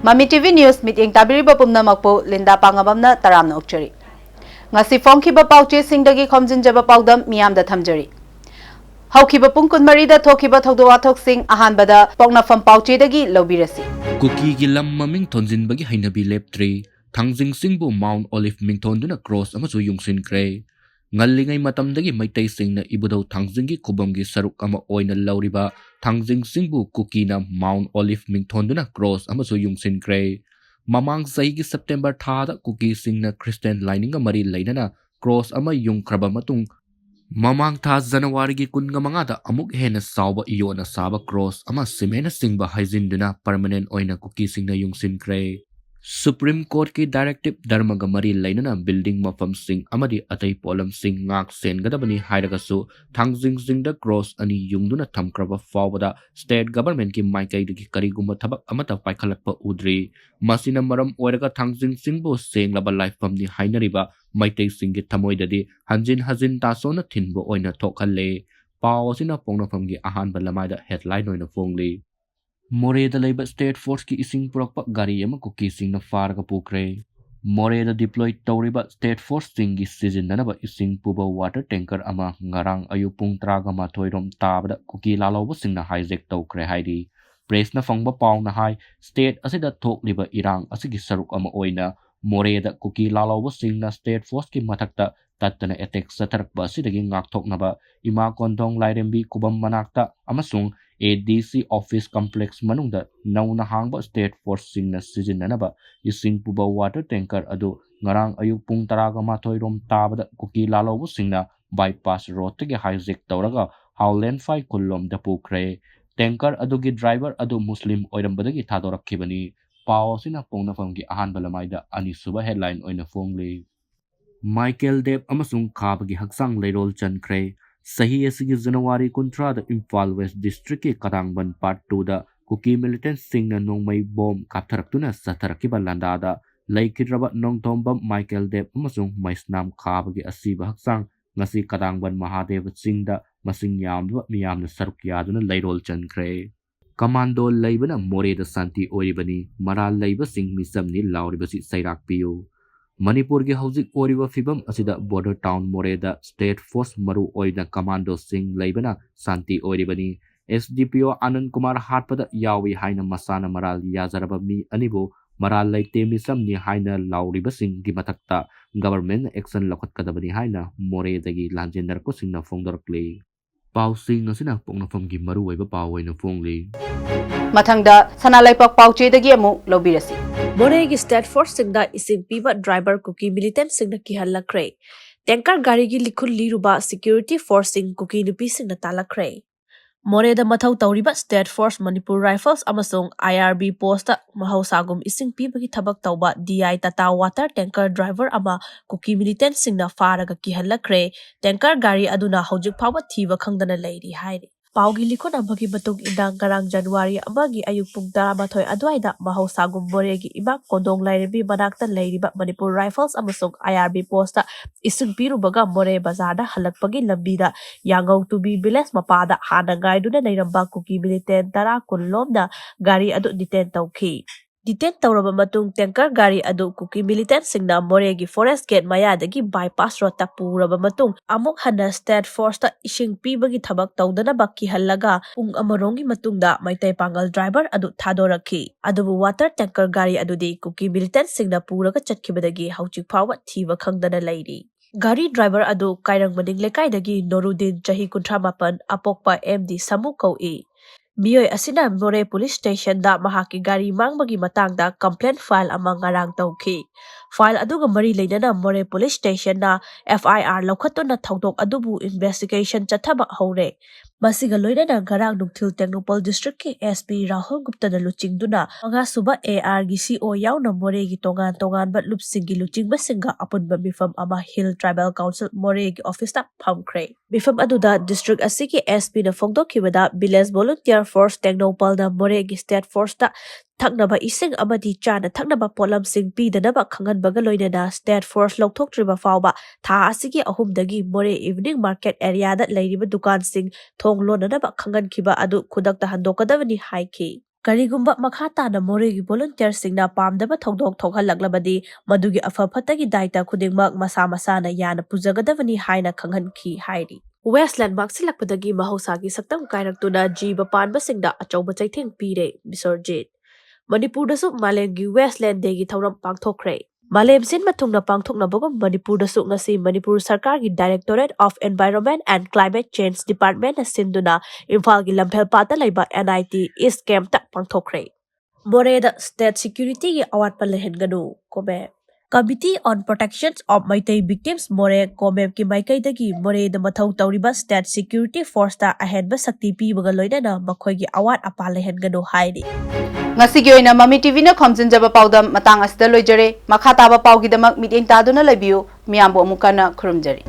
Mami TV News meeting tabiriba pumnamakpo Linda Pangabamna taramna okchari. Ngasi phongkhiba pauche singdagi Khomjinba Paodam miyamda thamjari. Haukiba pung kunmarida thokiba thogdo wathok sing ahanbada poknafam pauche dagi lobirasi. Cookie gi lam maming Khomjinba hainabi leptre thangjing singbu Mount Olive mingthonduna cross amasu yungsin kre. Ngallingai matamdagi maitai singna ibudau thangjingi kubamgi saruk ama oina lauriba thangjing singbu cookie na Mount Olive mingthonduna cross amasu yungsin kre. Mamang saigi September thada cookie singna Christian lining mari lainana cross ama yungkraba matung Mamang tha January gi kun ngamangada amuk hena sawa iona saba cross ama simena singba haizinduna permanent oina cookie singna yungsin kre. Supreme Court ki directive dharmaga mari lainana building mafam sing amadi atai polam sing ngak sen gadabani hairagasu thangjing singda cross ani yungduna thamkraba fawada state government ki maikai digi kariguma thabak amata paikhalakpa udri masina maram oiraga thangjing singbo senglaba lifepam ni hainariba maitai singi thamoidadi hanjin hajin tasona thinbo oina thokhalle pawsina pongnafam gi ahan balamaida headline oina fongli Moreda labor state force ki ising purakpa gari ama cookie sing na farga pukre. Moreda deploy tauriba state force sing gi season nanaba ising puba water tanker ama ngarang ayupung traga mathoirom tabada cookie lalaw sing na hijack tawkre haidi. Press na fangba paw na hai state asida thok liba irang asigi saruk ama oina Moreda cookie lalaw sing na state force ki mathakta tattana attack satarkba asidagi ngakthoknaba ima kontong lairembi kubam manakta amasung ADC office complex manungda nauna hangba state force singna sizinanaba ising puba water tanker adu ngarang ayuk pung taraga mathoi rom tabada cookie lalaw singna bypass road tege hijack tawraga howland 5 kullom da pukre tanker adu gi driver adu muslim oirambadagi thadorakhibani paw sina pongnafam gi ahan balamaida ani suba headline oina fongle Michael Dev amasung khabagi haksang leirol chankre Sahi asigi January kuntra da Imphal West District ki Karangban Part 2 da Cookie militant singna nongmai bomb kaptharaktuna satharakiba landada laikidraba nongtombam Michael Dev amasung maisnam khabagi asiba haksang ngasi Karangban Mahadev singda masing yamba miyamna saruk yaduna leirol chankre Commando laibana more da santi oribani mara laiba sing misamni lauribasi sairak piyo Manipur ki hauzik oriba fibam asida border town moreda state force maru oina commando sing laibana santi oribani SDPO Anand Kumar hatpada yawi haina masana maral yazaraba mi anibo maral laite misam ni haina lauriba sing gi matakta government action lokhat kadabani haina moreda gi lanjender ko singna fongdorkle pau sing asina pongnafam gi maru oiba paw oina fongli Mathangda sanalaipak pauche dagi amu lobirasi. Moregi state force singda ising piva driver cookie militant singna kihallakre. Tanker gari gi likhul liruba security force sing cookie nupi singna talakre. Moreda mathau tauriba state force Manipur Rifles amasung IRB posta mahausagum ising pibagi thabak tauba DI tata water tanker driver ama cookie militant singna faraga kihallakre. Tanker gari aduna hojik phawa thiba khangdana leiri hairi. Paugi likon amagi batung indang karang January amagi ayuk pung taramathoy adwaida mahausagum moregi iba kodong lairebi manakta leiriba Manipur Rifles amasung IRB posta isung pirubaga more bazarda halakpagi lambida yangau tubi village mapada hanangaiduna leiramba cookie militant tara kunlomna gari adu detain tawki Detain tawraba matung tanker gari adu cookie militant singna moregi forest gate mayadagi bypass road ta puraba matung amuk hana state force ta ising pibagi thabak tawdana bakki hallaga pung amarongi matungda maitai pangal driver adu thadoraki adubu water tanker gari adudi cookie militant singna puraga chatkibadagi hauchik phawa thiba khangdana leiri Gari driver adu kairang maning lekaidagi Norudin chahi 38 apokpa MD Samu koi Miyoi asina More Police Station da mahaki gari mangbagi matangda complaint file amang ngarang tawki. File aduga mari leinana More Police Station na FIR laukhato na thawdok adubu investigation chathaba haure. Masiga loinana ngarang nungthil Technopol District ki SP Rahul Gupta na luchingduna mga suba AR gi CO yaw na More gi tongan bat lupsingi luchingba singa apunba mifam ama Hill Tribal Council More gi office ta phamkre. Mifam aduda district asiki SP na fogdokibada village volunteer force Technopol na More gi state force ta thaknaba ising amadi chana thaknaba polam sing pidanaba khanganbaga loinana state force lokthoktriba fawba tha asigi ahumdagi More evening market area da leiriba dukan sing thong lonanaba khangankhiba adu khudakta handokadabani haiki Karigumba makha tana moregi volunteer singna pamdaba thodok thokhallaklabadi madugi afa phattagi daita khudingmak masa masana yana pujagadavani haina khanghanki hairi. Westland maksilakpadagi mahosagi saktam kairaktuna jiba panba singda achauba chaitheng pire Bisorjit. Manipurdasu malengi Westland degi thauram pangthokre. Malem sin mathungna pangthoknabagum Manipurdasu ngasi Manipur Sarkargi Directorate of Environment and Climate Change Department na sinduna Imphal gi lamphel pata laiba NIT East Camp ta pangthokre. Moreda State Security gi awat palehenganu kobe. Committee on Protection of Maitai Victims More Komem ki Maikai dagi More the Mathau Tauriba State Security Force ta ahenba sakti pibaga loinana makhoi gi awat apalehenganu haidi. Ngasigi oina Mami TV na Khomjinba Paodam matang asida loijare makha taba pawgidamak miting taduna labiu miyambo amukana khurumjari.